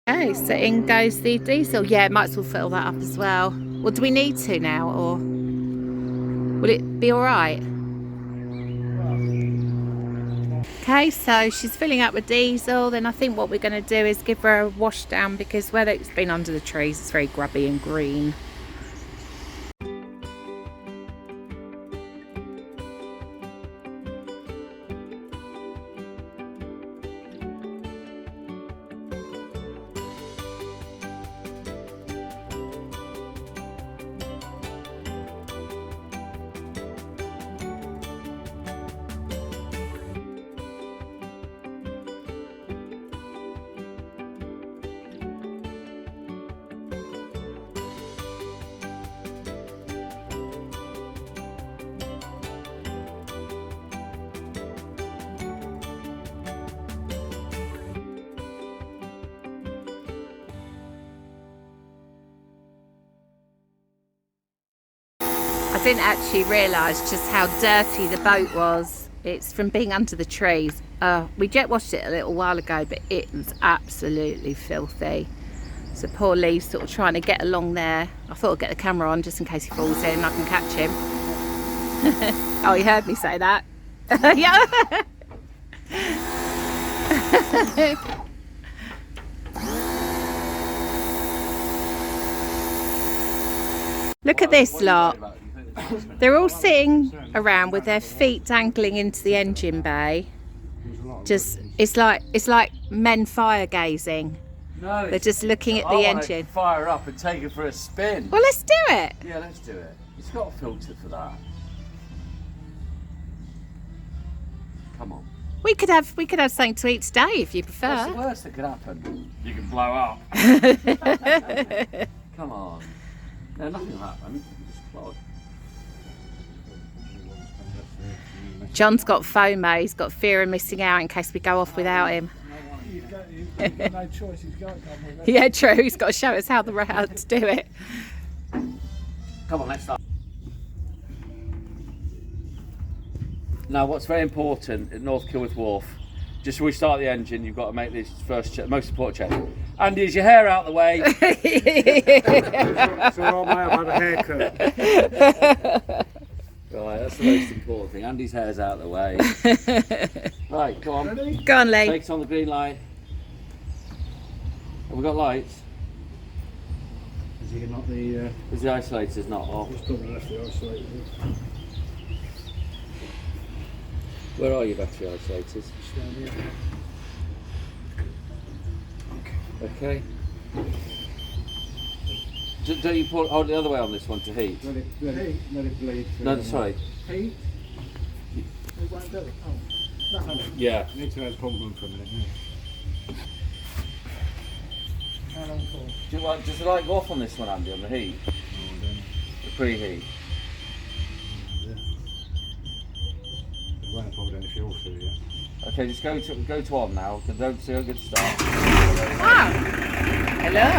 Okay, so in goes the diesel. Yeah, might as well fill that up as well. Well, do we need to now, or will it be all right? Okay, so she's filling up with diesel. Then I think what we're going to do is give her a wash down, because where it's been under the trees, it's very grubby and green. I didn't actually realise just how dirty the boat was. It's from being under the trees. We jet washed it a little while ago, but it was absolutely filthy. So poor Lee's sort of trying to get along there. I thought I'd get the camera on just in case he falls in and I can catch him. Oh, he heard me say that. Yeah. Look at this lot. They're all sitting around with their feet dangling into the engine bay. Just, it's like men fire gazing. No, they're just looking at the engine. Fire up and take it for a spin. Well, let's do it. Yeah, let's do it. It's got a filter for that. Come on. We could have something to eat today if you prefer. What's the worst that could happen? You can blow up. Come on. No, nothing will happen. Just plod. John's got FOMO. He's got fear of missing out in case we go off without him. You've got no choice. He's got to come with us. Yeah, true. He's got to show us how to do it. Come on, let's start. Now, what's very important at North Kilworth Wharf, just when we start the engine, you've got to make this first check, most important check. Andy, is your hair out the way? So I may have had a haircut. Right, that's the most important thing. Andy's hair's out the way. Right, come on. Ready? Go on, Lee. Takes on the green light. Have we got lights? Is he not the? Is the isolators not off? Just probably left the isolator. Where are your battery isolators? Just down here. Okay. Don't you hold the other way on this one to heat? Let it bleed. No, sorry. Heat. It won't do it. Oh, no. Yeah. Need to have a pump room for a minute. Yeah. How long for? Does the light go off on this one, Andy, on the heat? Oh, The preheat? yeah. It won't hold any fuel through yet. Okay, just go to on now. Don't see a good start. Ah, hello.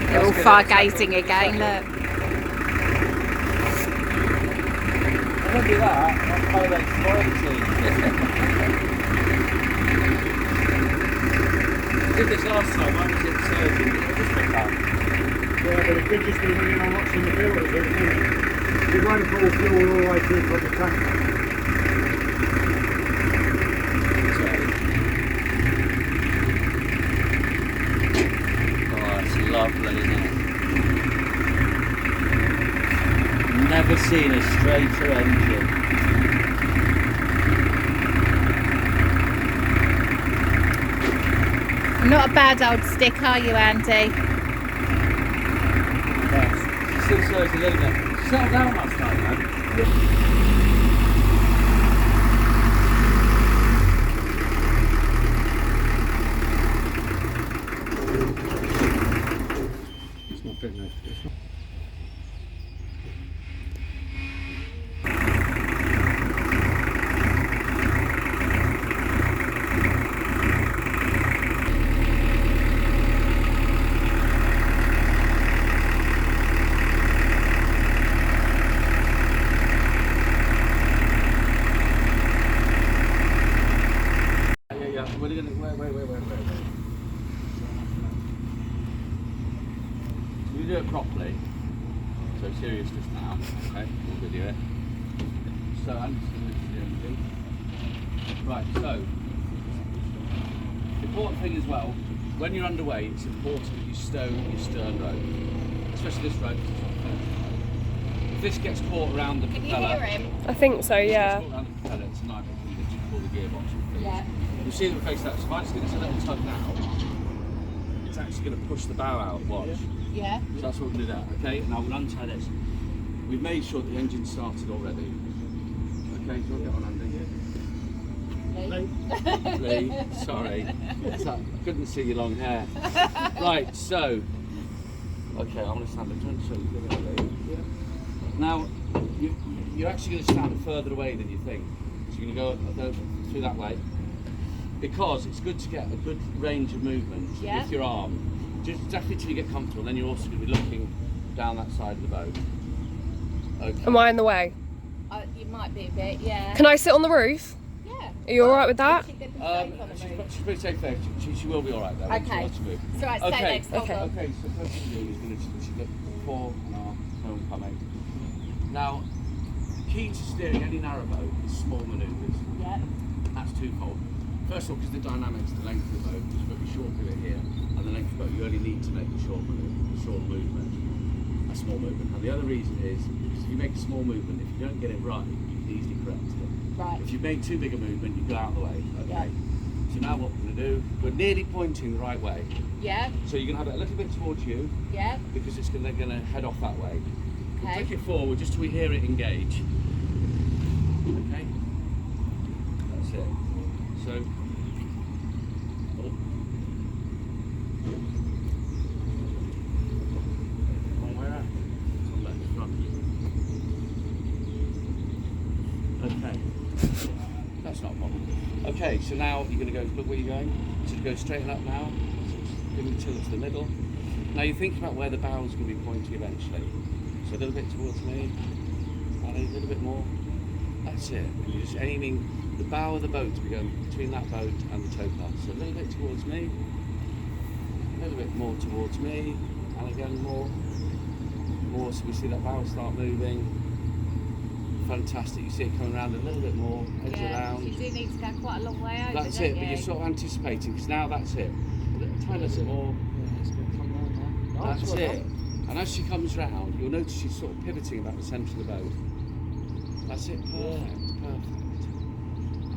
They're all far gazing again, look. Look at that. That's kind of exploiting. Did this last time. I was in surgery. It just picked up. Yeah, but it could just be running on what's in the filters. It won't pull fuel all the way through from the tank. Oh, it's lovely, isn't it? Never seen a straighter engine. Not a bad old stick, are you, Andy? Still slows a little bit. Settle down last time, man. It's not big enough. So you do it properly. So serious just now. Okay, we'll video it. So I'm just going to do everything. Right, so the important thing as well, when you're underway, it's important that you stow your stern rope, especially this rope. If this gets caught around the Can you propeller, hear him? I think so, if yeah. it's caught around the propeller, it's a nightmare for you to pull the gearbox and things. Yeah. You see that we face that, so if I just give this a little tug now, it's actually going to push the bow out, watch. Yeah. So that's what we're going to do that, okay? Now we'll untie this. We've made sure the engine's started already. Okay, do you want to get on, Andy? Lee, sorry. I couldn't see your long hair. Right, so. Okay, I'm going to stand up. Do you want to show you the other way? Yeah. Now, you're actually going to stand further away than you think. So you're going to go through that way. Because it's good to get a good range of movement with your arm. Just definitely till you get comfortable, then you're also going to be looking down that side of the boat. Okay. Am I in the way? You might be a bit, yeah. Can I sit on the roof? Yeah. Are you alright with that? She's pretty safe there. She will be alright there. Okay. So right, stay next. Okay. Okay, so first thing you do is going to look before and after homecoming. Now, key to steering any narrow boat is small manoeuvres. Yeah. That's twofold. First of all, because the dynamics, the length of the boat, you've got your short pivot here, and the length of the boat, you only need to make a short movement, a small movement. And the other reason is, because if you make a small movement, if you don't get it right, you can easily correct it. Right. If you make too big a movement, you go out of the way, okay? Yeah. So now what we're going to do, we're nearly pointing the right way. Yeah. So you're going to have it a little bit towards you, Yeah. because it's going to head off that way. We'll Okay. take it forward just till we hear it engage. Okay? That's it. So, wrong way around. Come back to front. Okay. That's not a problem. Okay, so now you're going to go, look where you're going. So you go straighten up now. Give me tilt to the middle. Now you're thinking about where the bow's going to be pointing eventually. So a little bit towards me, and a little bit more. That's it. You're just aiming the bow of the boat to be going between that boat and the tow path. So a little bit towards me, a little bit more towards me, and again more. So we see that bow start moving. Fantastic. You see it coming around a little bit more, edge around. You do need to go quite a long way over. That's it, but you're sort of anticipating, because now that's it. A tiny little more. That's it. And as she comes round, you'll notice she's sort of pivoting about the centre of the boat. That's it, perfect.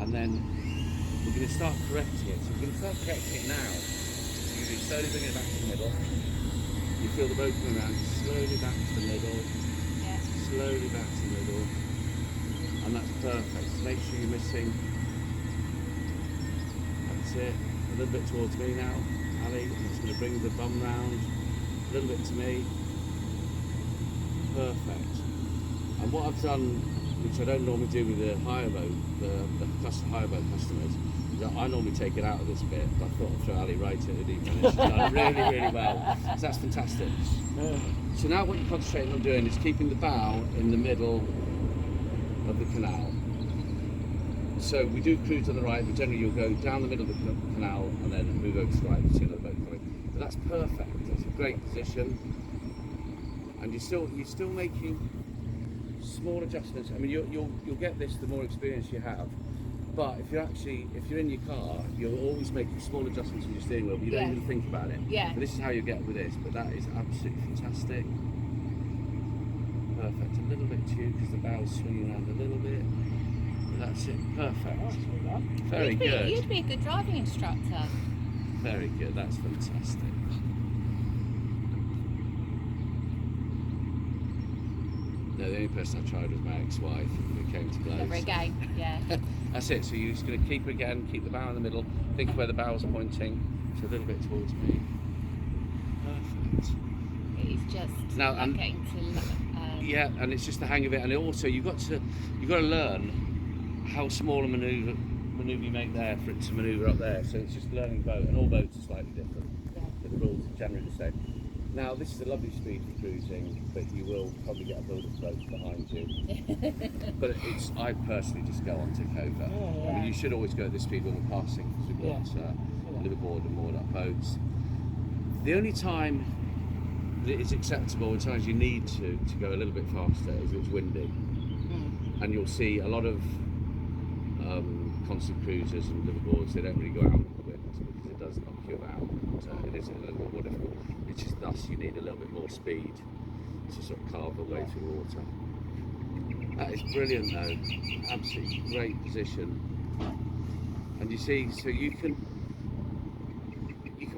And then we're going to start correcting it. So we're going to start correcting it now. So you're going to slowly bring it back to the middle. You feel the boat coming around, slowly back to the middle. Yeah. Slowly back to the middle. And that's perfect. So make sure you're missing. That's it. A little bit towards me now, Ali. I'm just going to bring the bum round. A little bit to me. Perfect. And what I've done, which I don't normally do with the hire boat, the hire boat customers, is that I normally take it out of this bit, but I thought I'd throw Ali right at the deep end. She's done really well. So that's fantastic. So now what you're concentrating on doing is keeping the bow in the middle of the canal. So we do cruise on the right, but generally you'll go down the middle of the canal and then move over to the right and see another boat coming. But that's perfect. That's a great position. And you're still making small adjustments. I mean, you'll get this the more experience you have. But if you're in your car, you'll always make small adjustments on your steering wheel, but you don't even think about it. Yeah. But this is how you get with this. But that is absolutely fantastic. Perfect. A little bit too, because the bow's swinging around a little bit. But that's it. Perfect. Very good. You'd be a good driving instructor. Very good. That's fantastic. No, the only person I tried was my ex-wife, who came to blows. Never again. Yeah. That's it. So you're just going to keep her again, keep the bow in the middle, think where the bow's pointing, so a little bit towards me. Perfect. It's just Now, like getting to. Yeah, and it's just the hang of it, and also you've got to learn how small a manoeuvre you make there for it to manoeuvre up there. So it's just learning boat, and all boats are slightly different. Yeah. But the rules are generally the same. Now this is a lovely speed for cruising, but you will probably get a builder's boat behind you. But I personally just go on Ticova. I mean, you should always go at this speed when we're passing, because we've got liveaboard and moored up boats. The only time that it's acceptable, and times you need to go a little bit faster, is if it's windy. And you'll see a lot of constant cruisers and liveaboards, they don't really go out in the wind because it does knock you about. It is a little bit more difficult. It's just thus you need a little bit more speed to sort of carve a way through water. That is brilliant though, absolutely great position. And you see, so you can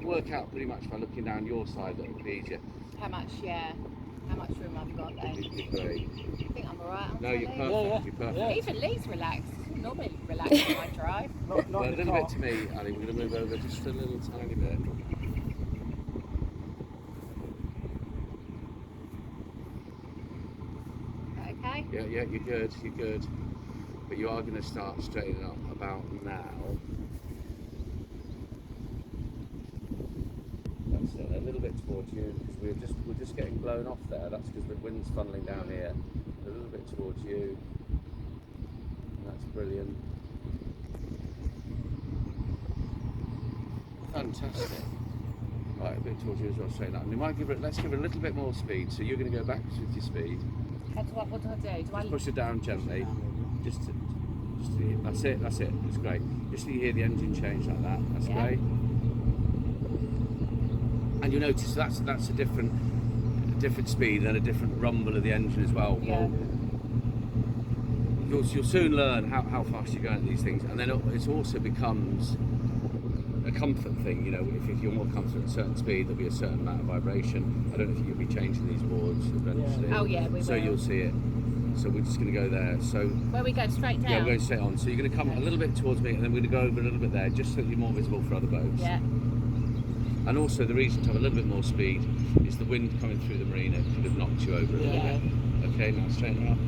work out pretty much by looking down your side that it would be easier. How much room I've got then? You're great. I think I'm alright. No, you're perfect. You're perfect. Even Lee's relaxed. Normally relaxed when I drive. Not Well, a in the little car. bit to me, Ali. We're going to move over just a little tiny bit. Okay. Yeah, you're good. You're good. But you are going to start straightening up about now. That's it. A little bit towards you because we're just getting blown off there. That's because the wind's funneling down here. A little bit towards you. And that's brilliant. Fantastic. Right, a bit towards you as well, straighten up. And you might let's give it a little bit more speed. So you're going to go backwards with your speed. What do I do? Do I Push it down gently. That's it. That's great. Just so you hear the engine change like that. That's great. And you'll notice that's a different speed and a different rumble of the engine as well. Yeah. You'll soon learn how fast you're going at these things, and then it also becomes a comfort thing. You know, if you're more comfortable at a certain speed, there'll be a certain amount of vibration. I don't know if you'll be changing these boards eventually. Oh yeah, we will. So you'll see it. So we're just going to go there. So where we go straight down? yeah, we're going straight on. So you're going to come a little bit towards me, and then we're going to go over a little bit there, just so that you're more visible for other boats. Yeah. And also the reason to have a little bit more speed is the wind coming through the marina could have knocked you over a little bit. Okay, now straighten up.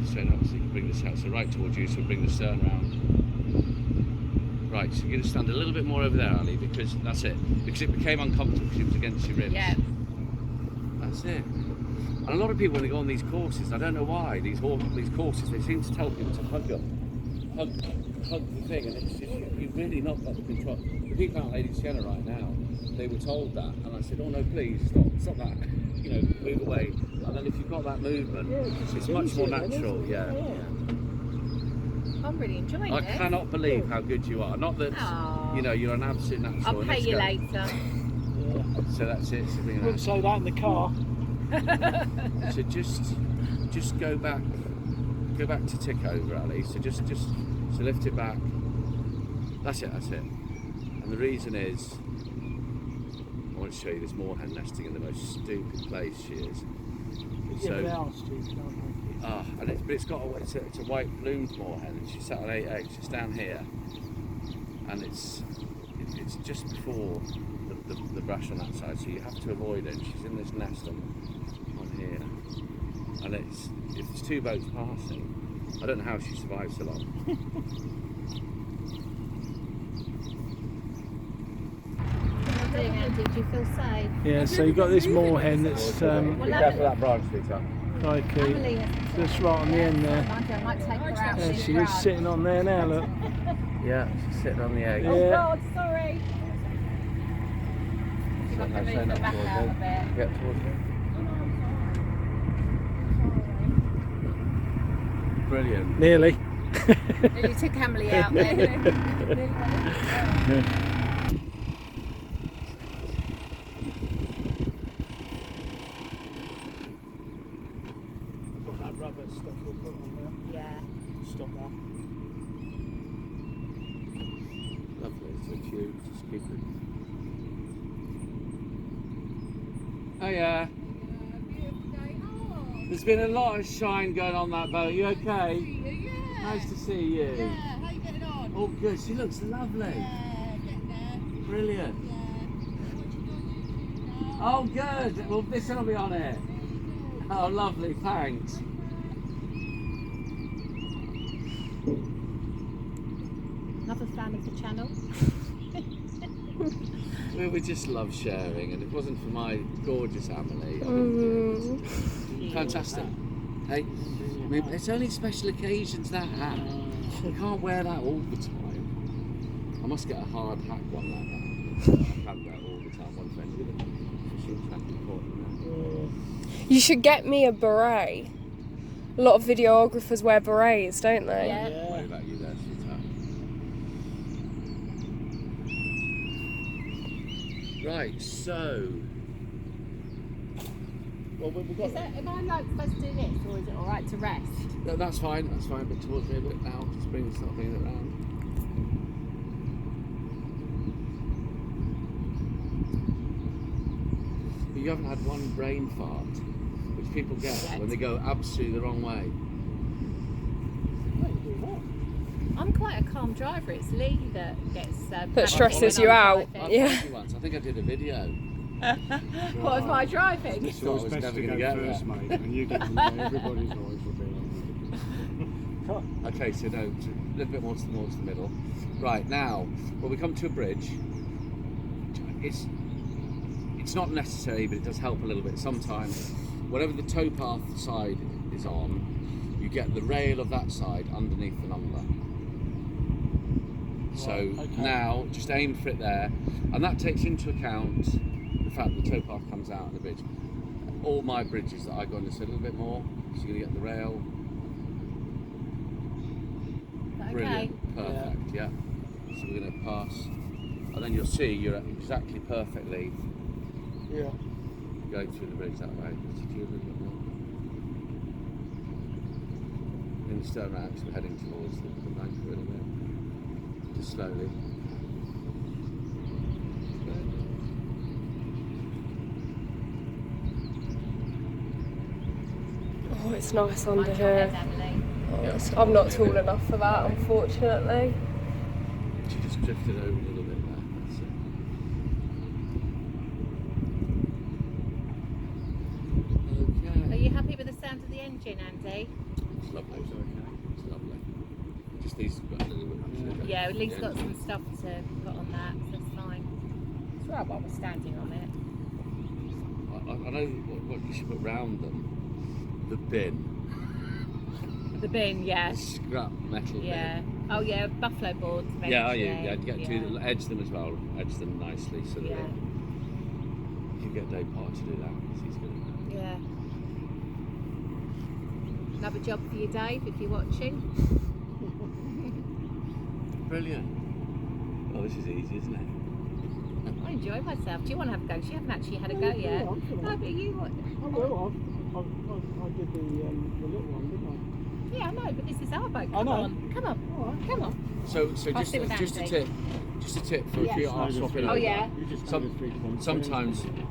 Straighten up so you can bring this out. So right towards you, so bring the stern round. Right, so you're going to stand a little bit more over there, Ali, because that's it. Because it became uncomfortable because it was against your ribs. Yeah. That's it. And a lot of people, when they go on these courses, I don't know why, these courses, they seem to tell people to hug them. Hug the thing, and it's just, you've really not got the control. The people out Lady Sienna right now, they were told that, and I said, oh no, please, stop that. You know, move away. And then if you've got that movement, it's much more natural, yeah. I'm really enjoying I this. cannot believe how good you are. Not that, Aw. you know, you're an absolute natural. I'll and pay let's you go. later. So that's it. So, bring Wouldn't say that in the car. so just go back to Ticova, Ali. So just so lift it back. That's it. And the reason is, I want to show you this moorhen nesting in the most stupid place she is. Yeah, they are stupid, aren't And it's a white bloomed moorhen, and she's sat on 8 eggs. It's down here, and it's just before the brush on that side, so you have to avoid it. She's in this nest on here, and if there's two boats passing, I don't know how she survives so long. What are you doing, Andy? Do you feel safe? Yeah, so you've got this moorhen that's Be careful that branch, Peter. crikey, just right on the end there. I might take her out. There she is sitting on there now, look. Yeah, she's sitting on the egg. Yeah. Oh God, sorry. So I've got to now move stand the up back towards out a me. bit. Get towards me. Brilliant. Nearly. Nearly took Emily out there. Got that rubber stuff we'll put on there. Yeah. Stop that. Lovely. So if you just keep it. Oh yeah. There's been a lot of shine going on that boat. You okay? Yeah. Nice to see you. Yeah, how you getting on? Oh good. She looks lovely. Yeah, getting there. Brilliant. Yeah. Oh good. Well, this will be on it. Oh lovely. Thanks. Another fan of the channel. We just love sharing, and if it wasn't for my gorgeous Amelie, I wouldn't do it. Fantastic. Hey, I mean, it's only special occasions that hat. You can't wear that all the time. I must get a hard hat one like that. I can't wear it all the time. One friend with a fishing hat important. You should get me a beret. A lot of videographers wear berets, don't they? Yeah. Don't worry about you there, sweetheart. Right, so. Well, we've got. Am I like supposed to do this, or is it alright to rest? No, that's fine, but towards me a bit now, just start bringing it round. But you haven't had one brain fart, which people get when they go absolutely the wrong way. I'm quite a calm driver. It's Lee that gets That stresses you out. I've Yeah. told you once, I think I did a video. What was my driving? Just So thought I it's was best never to going to go get first, there. mate, and you get everybody's noise will be on. Okay, so no, a little bit more towards the middle. Right, now, when we come to a bridge, it's not necessary, but it does help a little bit. Sometimes, whatever the towpath side is on, you get the rail of that side underneath the number. So now, just aim for it there, and that takes into account the fact that the towpath comes out on the bridge. All my bridges that I go on this a little bit more, so you're going to get the rail. Brilliant, perfect, yeah. So we're going to pass, and then you'll see you're exactly perfectly going through the bridge that way. Just do a little bit more. Then you turn around, so we're heading towards the bank a little bit. Just slowly. Oh, it's nice under Mind your here. head, Emily. Oh, I'm not tall enough for that, unfortunately. She just drifted over a little bit there. That's it. Are Okay. you happy with the sound of the engine, Andy? It's lovely. It's lovely. Just these got a little bit. Yeah, Lee's got some stuff to put on that, so it's fine. It's right while we're standing on it. I know what you should put round them. The bin. The bin, yeah. Scrap metal Yeah. bin. Oh yeah, buffalo boards. Yeah, eventually. yeah, get to edge them as well. Edge them nicely so that Yeah. you can get Dave Parr to do that. 'Cause he's good at that. Yeah. Another job for you, Dave, if you're watching. Brilliant. Oh, this is easy, isn't it? I enjoy myself. Do you want to have a go? 'Cause you haven't actually had a go yet. I'm for No, that. but you want. I will. I did the little one, didn't Yeah, I know, but this is our boat. I Come know. on, come on, come on. So I'll just sit with just a Andy. tip for if you are swapping Oh, over. yeah. You just Some- go to 3.2.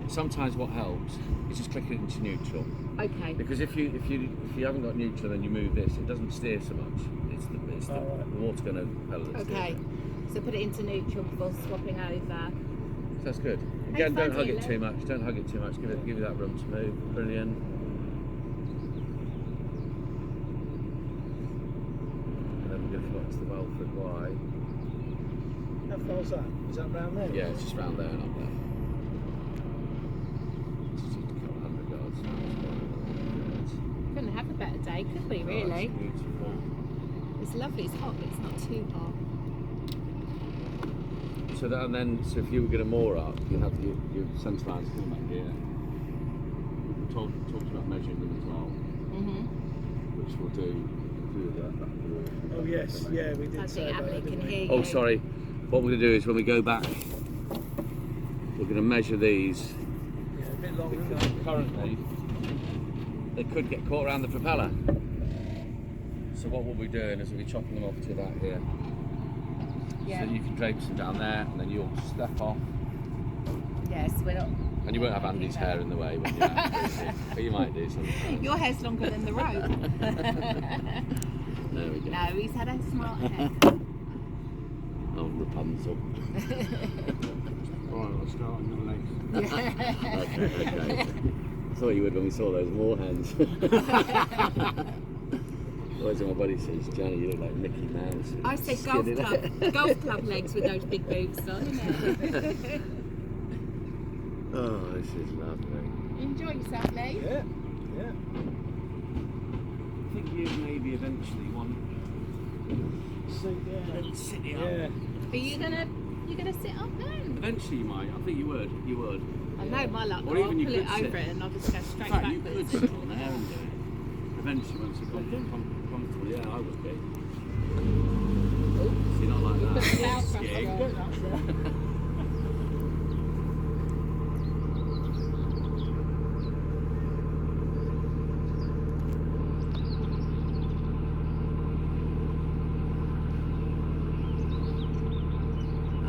Sometimes what helps is just click it into neutral. Okay. Because if you haven't got neutral and you move this, it doesn't steer so much. It's the water's going to propel it. Okay. So put it into neutral before swapping over. So that's good. Again, fun, don't hug it Taylor. too much. Don't hug it too much. Give it that room to move. Brilliant. And then we're going to come up to the Welford Y. How far is that? Is that round there? Yeah, it's just round there and up there. Just a couple hundred yards. Couldn't have a better day, could we? Really? Oh, it's beautiful. It's lovely. It's hot, but it's not too hot. So if you were going to moor up, you have your centre lines coming back here. We talked about measuring them as well, which we'll do that. Oh yes, yeah, we I did say think that. Emily can didn't we? hear you. Oh, sorry. What we're going to do is when we go back, we're going to measure these. Yeah, a bit longer. Because currently, they could get caught around the propeller. So what we'll be doing is we'll be chopping them off to about here. Yeah. So that you can drape some down there, and then you'll step off. Yes, we're not. And you won't have Andy's hair in the way when you're out, but you might do sometimes. Your hair's longer than the rope. There we go. No, he's had a smart hair. Oh, Rapunzel. Alright, let's start on the legs. Okay. I thought you would when we saw those moorhens. What does my buddy says? Johnny, you look like Mickey Mouse. I said Skinny golf club legs with those big boobs on, isn't it? Oh, this is lovely. Enjoy yourself, Lee. Yeah, yeah. I think you maybe eventually want See, yeah. to sit here. Yeah. Are you gonna sit up then? Eventually you might. I think you would. You would. I know my luck. Or I'll even you pull it could sit. over it and I'll just go In straight fact, you backwards. could sit on there and do it. Eventually, once you're comfortable, yeah, I would be. See, not like that. Gig.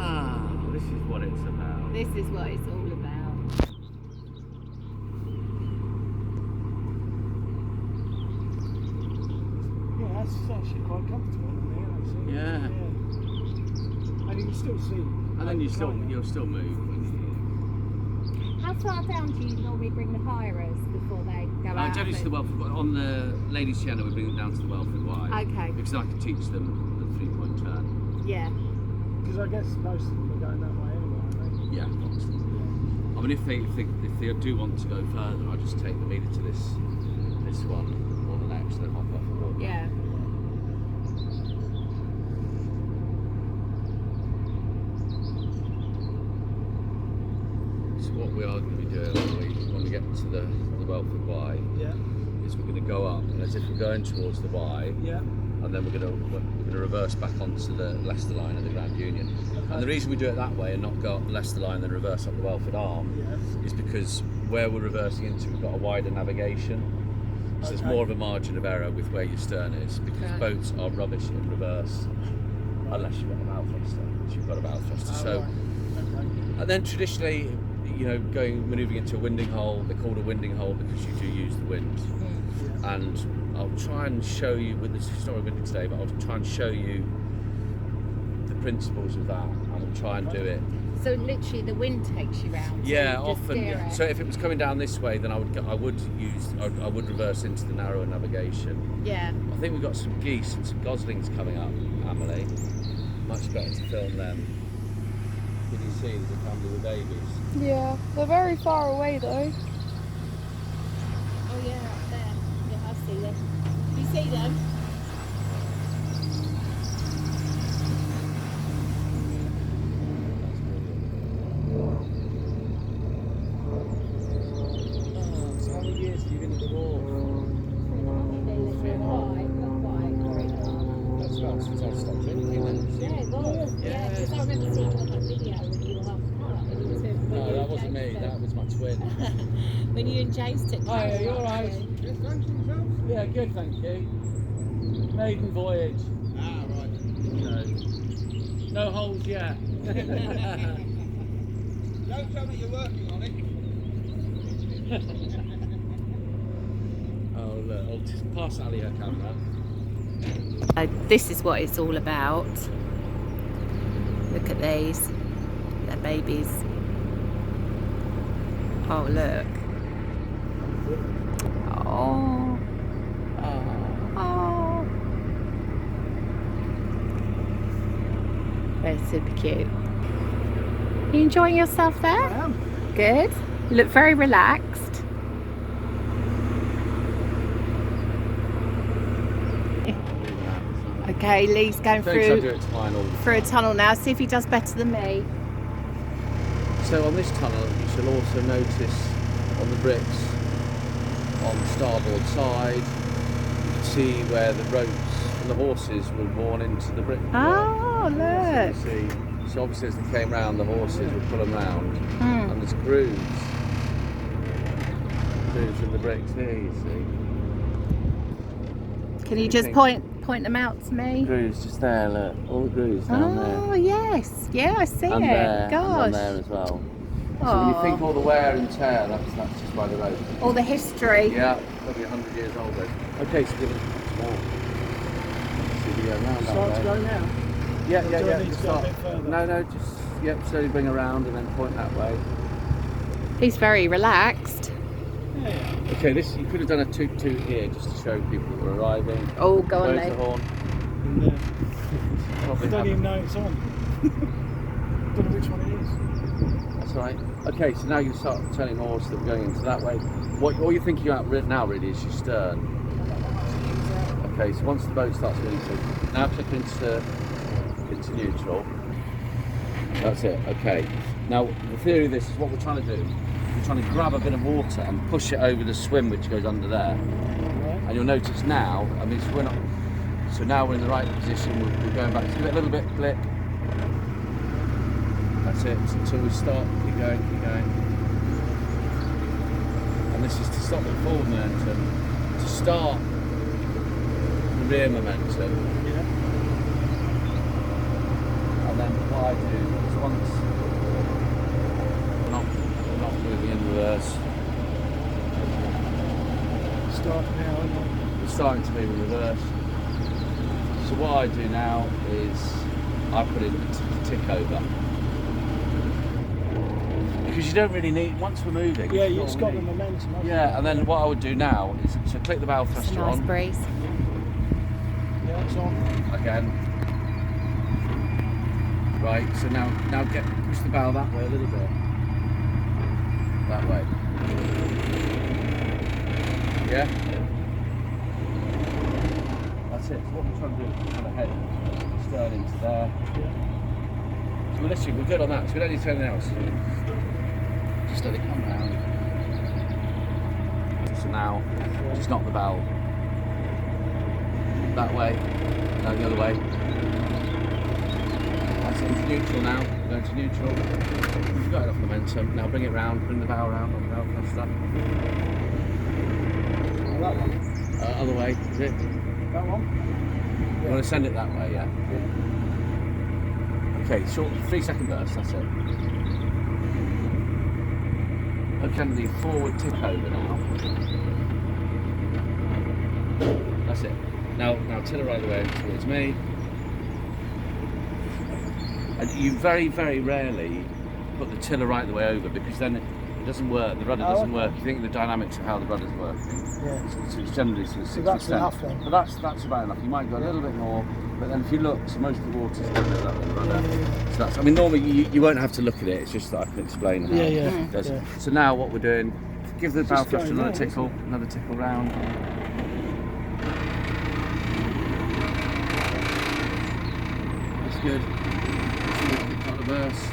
Ah, this is what it's about. This is what it's all about. Yeah, that's actually quite comfortable in there, actually. Yeah. And you can still see. And then you'll still move. When How far down do you normally bring the hirers before they go out? generally to the Welford, on the ladies' channel, we bring them down to the Welford Y. Okay. Because I can teach them the 3-point turn. Yeah. Because I guess most of them are going that way anyway, aren't they? Yeah, obviously. I mean, if they do want to go further, I just take them either to this one or the next, and then hop off and walk. Yeah. So what we are going to be doing when we get to the Welford Y Yeah. is we're going to go up, and as if we're going towards the Y, Yeah. and then we're going to reverse back onto the Leicester line of the Grand Union. And the reason we do it that way and not go up the Leicester line and then reverse up the Welford Arm Yeah. is because where we're reversing into, we've got a wider navigation. So there's Okay. more of a margin of error with where your stern is, because Right. boats are rubbish in reverse unless you've got a bow thruster, which you've got a bow thruster. So, and then traditionally, manoeuvring into a winding hole, they're called a winding hole because you do use the wind. And I'll try and show you, with this historic winding today, but I'll try and show you the principles of that, and we'll try and do it. So literally the wind takes you round. so Yeah, you just often. steer Yeah. it. So if it was coming down this way, then I would reverse into the narrower navigation. Yeah. I think we've got some geese and some goslings coming up, Emily. Much better to film them. Can you see there's a family with babies? Yeah, they're very far away though. Oh yeah, up there. Yeah, I see them. You see them? So how many years have you been at the war? That's about since I stopped drinking then. Yeah, it was. Yeah, because I remember seeing on that video when you were half cut. No, that wasn't me, that was my twin. When you and James took Hi, are you alright? Yes, thanks yourself. Yeah, good, thank you. Maiden voyage. Ah, right. No holes yet. Don't tell me you're working on it. Oh look, I'll just pass Ali her camera. This is what it's all about. Look at these. They're babies. Oh, look. Oh. Oh. They're super cute. You enjoying yourself there? I am. Good. You look very relaxed. Okay, Lee's going Thanks, Andrew, through it's fine. All a tunnel now. See if he does better than me. So on this tunnel, you shall also notice on the bricks on the starboard side, you can see where the ropes from the horses were worn into the brick. Oh, look. So you see, so obviously as they came round, the horses would pull them round, Mm. and there's grooves in the bricks here. You see. Can you just point them out to me? Grooves just there. Look, all the grooves down there. Oh, yes. Yeah, I see And it. there, Gosh. and there as well. So when you Aw. think all the wear and tear, that's just by the rope. All the history. Yeah, probably 100 years old though. Okay, so give it a small. See if we go around Start that to way. go now. Yeah, Do I need to go a start. bit further? No, just slowly bring around and then point that way. He's very relaxed. Yeah. Okay, this you could have done a toot toot here just to show people that were arriving. Oh, go on, Where's the Lee. horn? And, I Probably don't even haven't. know it's on. Don't know which one it is. That's right. Okay, so now you start turning more so that we're going into that way. All you're thinking about now really is your stern. Okay, so once the boat starts moving, now click into neutral. That's it. Okay. Now the theory of this is what we're trying to do. We're trying to grab a bit of water and push it over the swim which goes under there. And you'll notice now, I mean, so we're not. So now we're in the right position. We're going back. Give it a little bit blip. That's it. Until we stop. Keep going. Keep going. And this is to stop the forward momentum. To start the rear momentum. Yeah. And then what I do is once we're not moving in reverse, Start now, isn't it? we're starting to move in reverse. So what I do now is I put in the tick over. Because you don't really need, once we're moving. Yeah, it's it's all got we the need. momentum. hasn't Yeah, and then what I would do now is, so click the bow It's a thruster nice on breeze. it? Yeah, it's on. again. Right, so now push the bow that way a little bit. That way. Yeah? That's it. So what we're trying to do is kind of head stern into there. So we're literally, we're good on that, so we don't need to do anything else. Just let it come round. So now, just knock the bow that way, no, the other way. That's into neutral now. We're going to neutral. We've got enough momentum. Now bring it round, bring the bow round on the bow thruster. That one. Other way, is it? That one. You want to send it that way, yeah? Okay, short 3-second burst, that's it. Okay, the forward tip over now. That's it. Now tiller right away towards me. And you very, very rarely put the tiller right the way over because then it doesn't work, the rudder doesn't work. You think the dynamics of how the rudder's working. Yeah. So it's generally sort of 60%. that's enough then? But that's about enough. You might go a little bit more, but then if you look, so most of the water's going to that way, the rudder. So that's, I mean, normally you won't have to look at it, it's just that I can explain how it does. Yeah. So now what we're doing, give the bow Just thruster going another round, tickle round. That's good. Got the burst.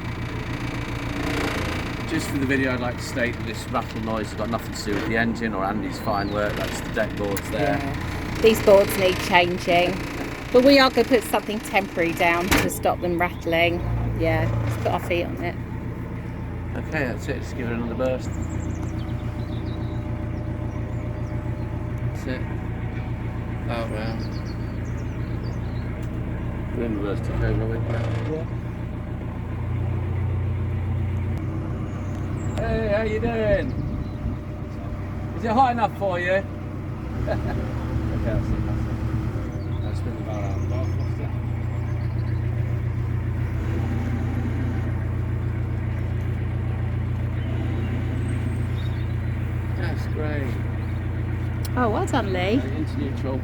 Just for the video, I'd like to state that this rattle noise has got nothing to do with the engine or Andy's fine work. That's the deck boards there. Yeah. These boards need changing. But we are going to put something temporary down to stop them rattling. Yeah, just put our feet on it. Okay, that's it. Just give it another burst. That's it. Out round. We're in reverse tick over, are we? Yeah. Hey, how you doing? Is it hot enough for you? Okay, that's it, that's it. Now spin the bow around. Bow thruster. That's great. Oh, well done, Lee. Into neutral.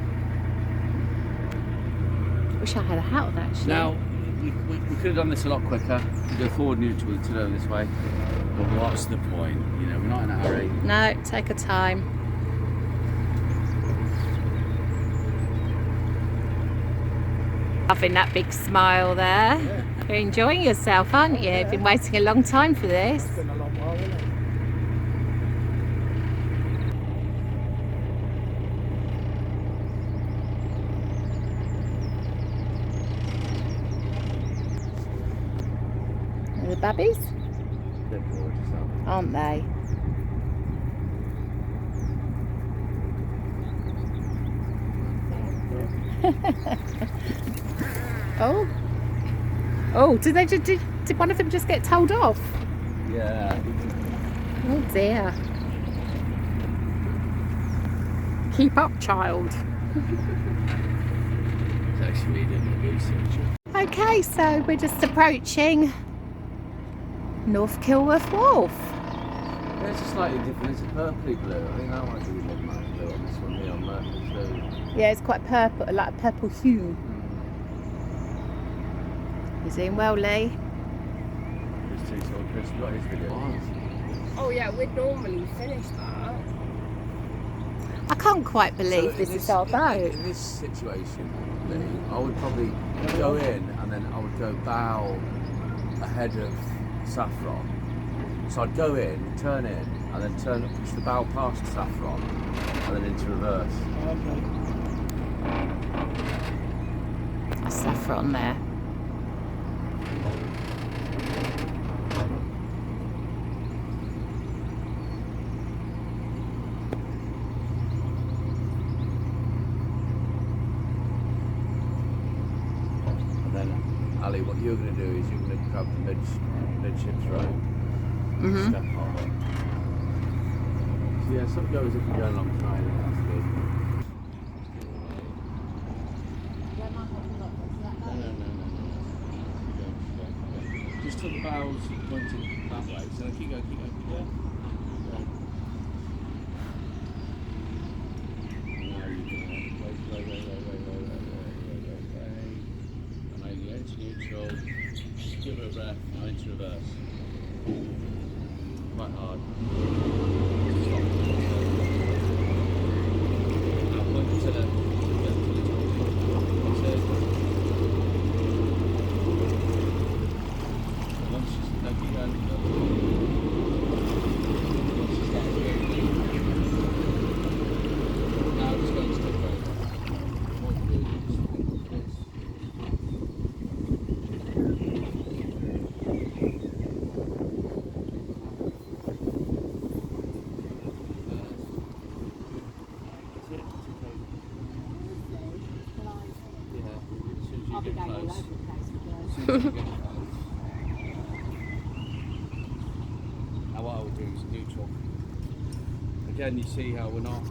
Wish I had a hat on actually. Now, we could have done this a lot quicker. We go forward neutral to go this way. But what's the point? You know, we're not in a hurry. No, take a time. Having that big smile there. Yeah. You're enjoying yourself, aren't you? You've been waiting a long time for this. It's been a long while, isn't it? The babbies, They're gorgeous, aren't aren't they? Oh. Oh, did one of them just get told off? they? Yeah. Oh dear. Keep up, child. It's actually doing the research. Okay, so we're just approaching North Kilworth Wharf. It's a slightly different, it's a purpley blue. I think that might be the midnight blue on this one here on Murphy too. Yeah, it's quite purple, like a purple hue. He's doing well, Lee. Just two sort of Chris got his video. Oh yeah, we'd normally finish that. I can't quite believe this is our boat. In this situation, Lee, I would probably go in and then I would go bow ahead of Saffron. So I'd go in, turn in, and then push the bow past Saffron, and then into reverse. A Saffron there. And then, Ali, what you're going to do is you're going to grab the midships rope, step on. So yeah, some goes if you're going along trying, that's good. No. Just till the bows pointing that way. So keep going, keep going. Yeah. Now you're going to and then the edge neutral. Give it a breath. Now into reverse. Quite hard. Stop. Now point to the once you let me go, once you start again. Now just go and step over. What you do is this. Now what I would do is neutral. Again, you see how we're not.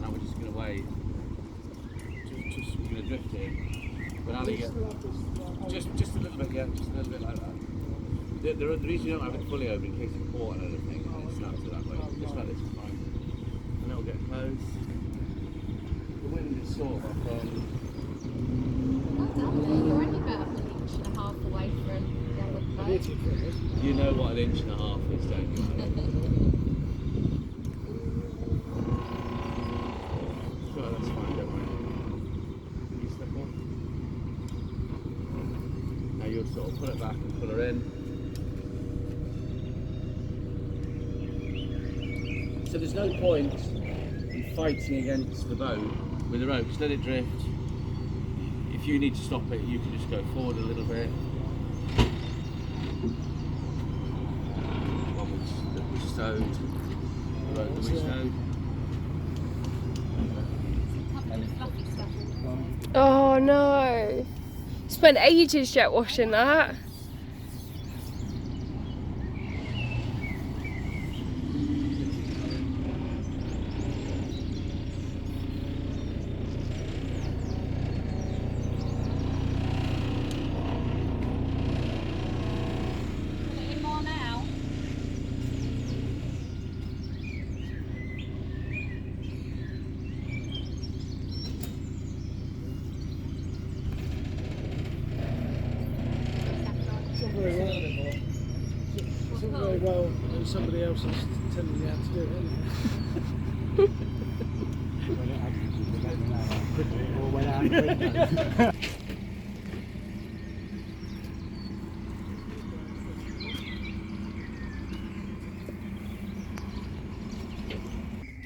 Now we're just going to wait. Just we're going to drift in. But Ali, just a little bit, yeah, just a little bit like that. The reason you don't have it fully open in case it's caught and anything, and it snaps it that way. Just like this is fine. And then we'll get close. The wind is sort of from. You're only about an inch and a half away from the other boat. You know what an inch and a half is, don't you? Sure, that's fine, don't worry. You step on. Now you'll sort of pull it back and pull her in. So there's no point in fighting against the boat with the rope. Just let it drift. If you need to stop it, you can just go forward a little bit. One that we stowed, the rope that we stowed. Oh no. Spent ages jet washing that. It's not very well when somebody else is telling you how to do it, isn't it?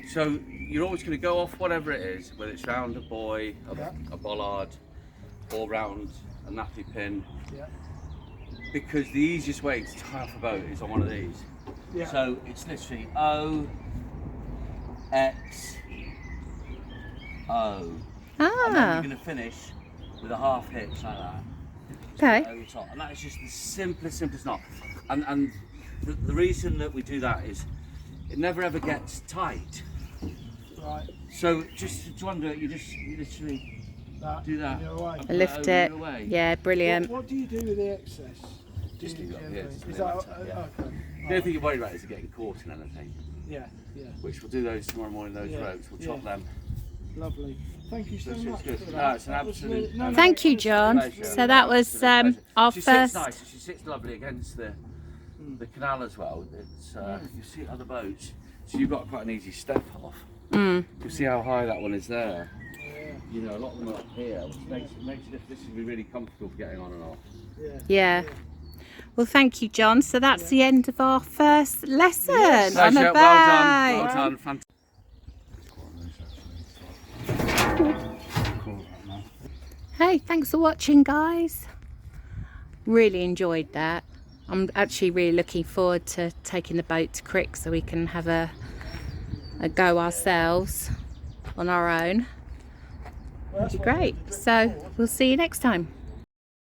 So you're always going to go off whatever it is, whether it's round a buoy, a bollard, or round a nappy pin. Yeah. Because the easiest way to tie off a boat is on one of these. Yeah. So it's literally O, X, O. And then Ah, you're going to finish with a half hitch like that. okay. Over the top. And that is just the simplest knot. And the reason that we do that is it never ever gets tight. Right. So just to undo it, you literally do that. You're away. and put Lift over it. your way. Yeah, brilliant. What do you do with the excess? Just leave it up here, just Is leave that it up, yeah. okay? The only thing you're worried about is getting caught in anything. Yeah, yeah. Which we'll do those tomorrow morning, those Yeah, ropes. We'll chop yeah. them. Lovely. Thank you so It's much. good. for No, that. it's an That was absolute- really- no, no, Thank you, honestly, John. Pleasure. So that was Pleasure. our She first. sits nice. She sits lovely against the canal as well. It's you see it on the boats, so you've got quite an easy step off. Mm. You see how high that one is there. You know, a lot of them are up here, which makes this should be really comfortable for getting on and off. Yeah. Well, thank you, John. So that's the end of our first lesson on Pleasure. a Well done. boat. Well done. Fantastic. Hey, thanks for watching, guys. Really enjoyed that. I'm actually really looking forward to taking the boat to Crick so we can have a go ourselves on our own. It'd be great. So we'll see you next time.